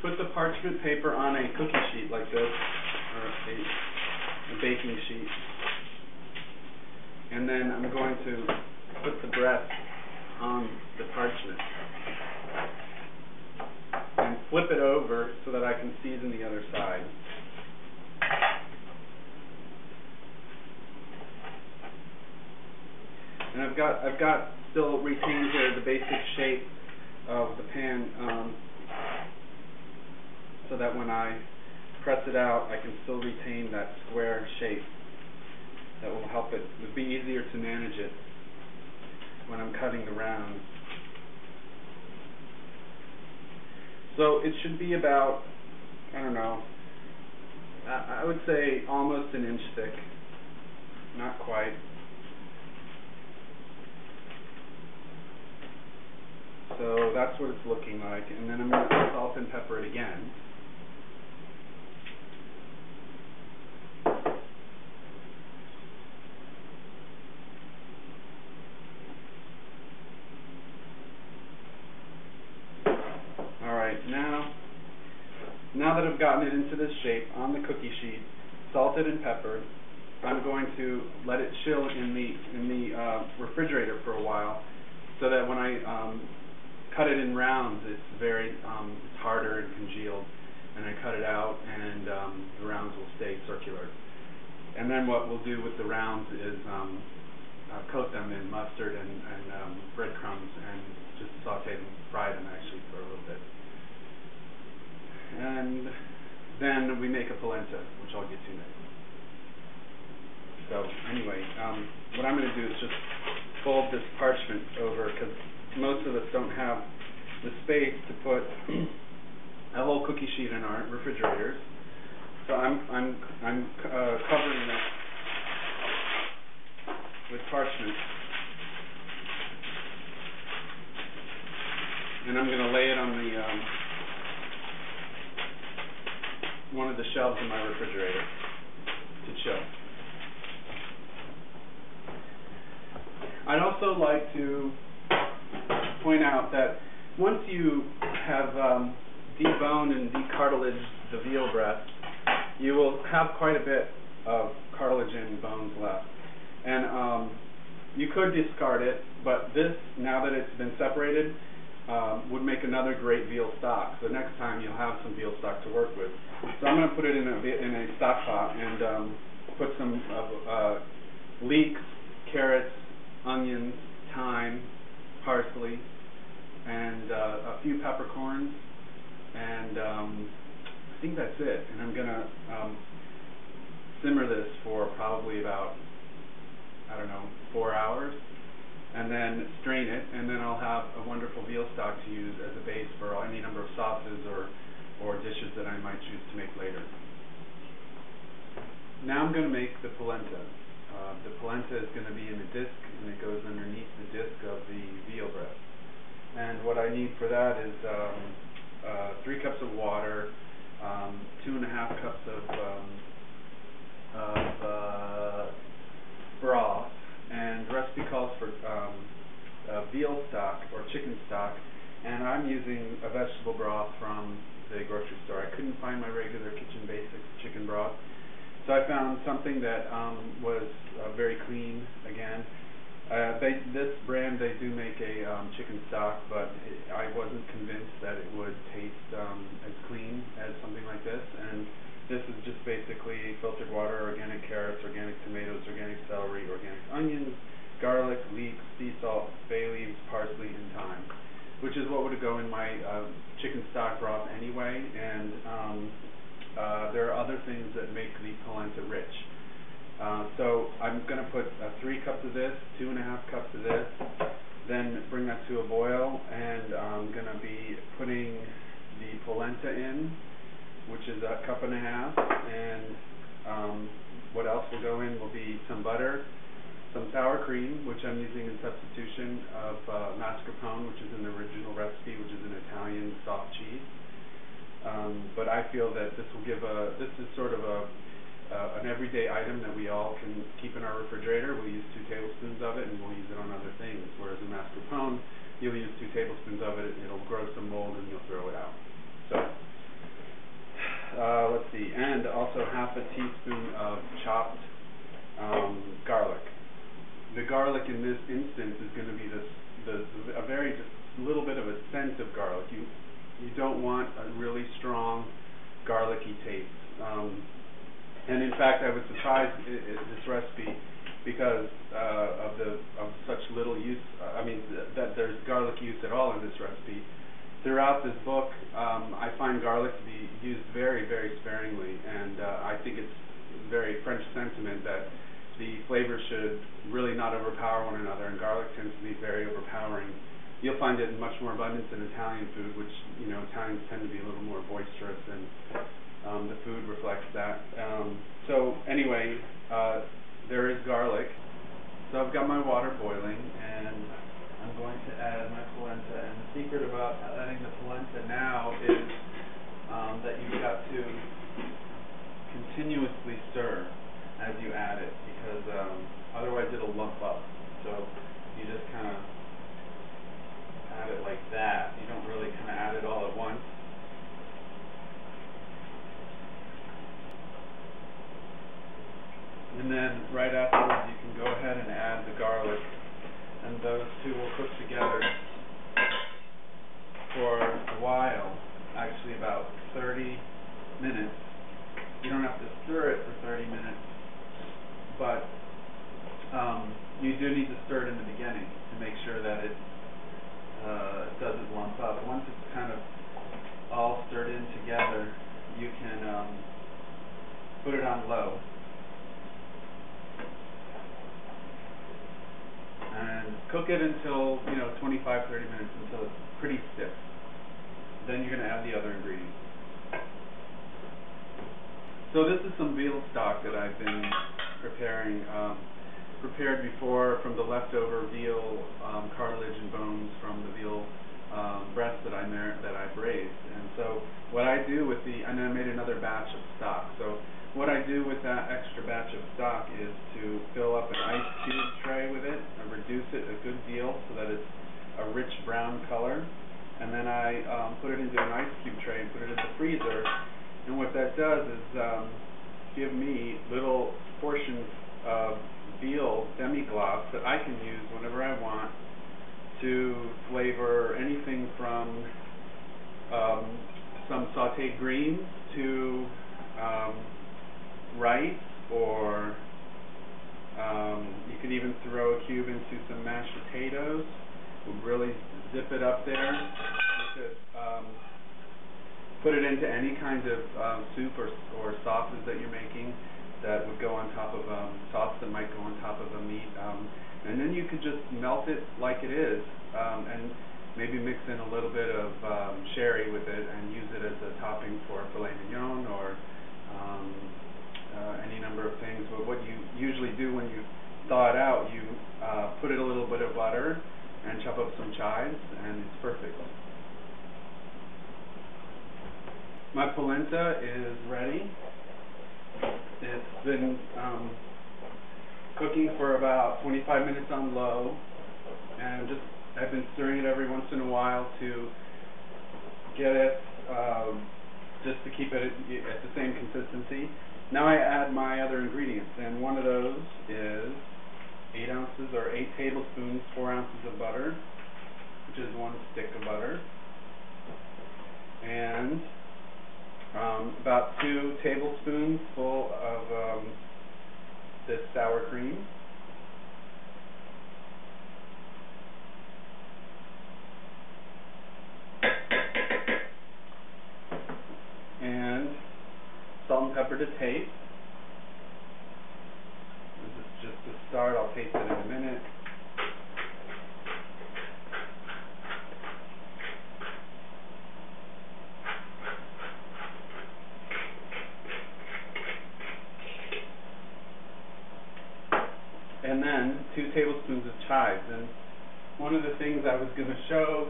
put the parchment paper on a cookie sheet like this, or a baking sheet, and then I'm going to put the breast on the parchment and flip it over so that I can season the other side. And I've got still retained here the basic shape of the pan, so that when I press it out, I can still retain that square shape. That will help it. It'll be easier to manage it when I'm cutting the rounds. So it should be about, I don't know, I would say almost an inch thick. Not quite. So that's what it's looking like, and then I'm going to salt and pepper it again. Alright, now that I've gotten it into this shape on the cookie sheet, salted and peppered, I'm going to let it chill in the refrigerator for a while, so that when I cut it in rounds, it's it's harder and congealed, and I cut it out, and the rounds will stay circular. And then what we'll do with the rounds is coat them in mustard and breadcrumbs, and just saute them, fry them actually for a little bit. And then we make a polenta, which I'll get to next. So anyway, what I'm going to do is just fold this parchment over, because most of us don't have the space to put a whole cookie sheet in our refrigerators. So I'm covering it with parchment, and I'm going to lay it on the one of the shelves in my refrigerator to chill. I'd also like to point out that once you have deboned and decartilated the veal breast, you will have quite a bit of cartilage and bones left. And you could discard it, but this, now that it's been separated, would make another great veal stock. So next time you'll have some veal stock to work with. So I'm going to put it in a stock pot and put some leeks, carrots, onions, thyme, parsley, and a few peppercorns, and I think that's it. And I'm going to simmer this for probably about, I don't know, 4 hours, and then strain it, and then I'll have a wonderful veal stock to use as a base for any number of sauces or dishes that I might choose to make later. Now I'm going to make the polenta. The polenta is going to be in a disc, and it goes underneath the disc of the veal breast. And what I need for that is 3 cups of water, 2.5 cups of broth, and the recipe calls for veal stock or chicken stock, and I'm using a vegetable broth from the grocery store. I couldn't find my regular Kitchen Basics chicken broth, so I found something that was very clean again. This brand, they do make a chicken stock, but I wasn't convinced that it would taste as clean as something like this. And this is just basically filtered water, organic carrots, organic tomatoes, organic celery, organic onions, garlic, leeks, sea salt, bay leaves, parsley, and thyme, which is what would go in my chicken stock broth anyway. And there are other things that make the polenta rich. So I'm going to put 3 cups of this, 2.5 cups of this, then bring that to a boil, and I'm going to be putting the polenta in, which is 1.5 cups, and what else will go in will be some butter, some sour cream, which I'm using in substitution of mascarpone, which is an original recipe, which is an Italian soft cheese. But I feel that this will give this is sort of an everyday item that we all can keep in our refrigerator. We'll use 2 tablespoons of it, and we'll use it on other things. Whereas a mascarpone, you'll use 2 tablespoons of it, it'll grow some mold, and you'll throw it out. So half a teaspoon of chopped garlic. The garlic in this instance is going to be a very just little bit of a scent of garlic. You don't want a really strong garlicky taste. And in fact, I was surprised at this recipe because of such little use. That there's garlic use at all in this recipe. Throughout this book, I find garlic to be used very, very sparingly, and I think it's very French sentiment that the flavors should really not overpower one another, and garlic tends to be very overpowering. You'll find it in much more abundance in Italian food, which, Italians tend to be a little more boisterous, and the food reflects that. So anyway, there is garlic. So I've got my water boiling, and I'm going to add my polenta. And the secret about adding the polenta now is that you've got to continuously stir as you add it, because otherwise it'll lump up. So you just kind of add it like that. You don't really kind of add it all at once. And then right afterwards you can go ahead and add the garlic, and those two will cook together for a while, actually about 30 minutes. You don't have to stir it for 30 minutes, but you do need to stir it in the beginning to make sure that it doesn't lump up. Once it's kind of all stirred in together, you can put it on low and cook it until 25-30 minutes, until it's pretty stiff. Then you're going to add the other ingredients. So this is some veal stock that I've been preparing. Prepared before from the leftover veal cartilage and bones from the veal breast that I've raised. And so what I do with and I made another batch of stock. So what I do with that extra batch of stock is to fill up an ice cube tray with it, and reduce it a good deal so that it's a rich brown color, and then I put it into an ice cube tray and put it in the freezer. And what that does is give me little portions of veal demi-glace that I can use whenever I want to flavor anything from some sautéed greens to rice, or you could even throw a cube into some mashed potatoes. Would really zip it up there. You could put it into any kind of soup or sauces that you're making that would go on top of sauce that might go on top of a meat, and then you could just melt it like it is, and maybe mix in a little bit of sherry with it and use it as a topping for filet mignon or any number of things. But what you usually do when you thaw it out, you put it a little bit of butter and chop up some chives, and it's perfect. My polenta is ready. It's been cooking for about 25 minutes on low, and I've been stirring it every once in a while to get it, just to keep it at the same consistency. Now I add my other ingredients, and one of those is 8 ounces or 8 tablespoons, 4 ounces of butter, which is 1 stick of butter, and about 2 tablespoons full of this sour cream, and salt and pepper to taste. This is just the start. I'll taste it in a minute. And then 2 tablespoons of chives. And one of the things I was going to show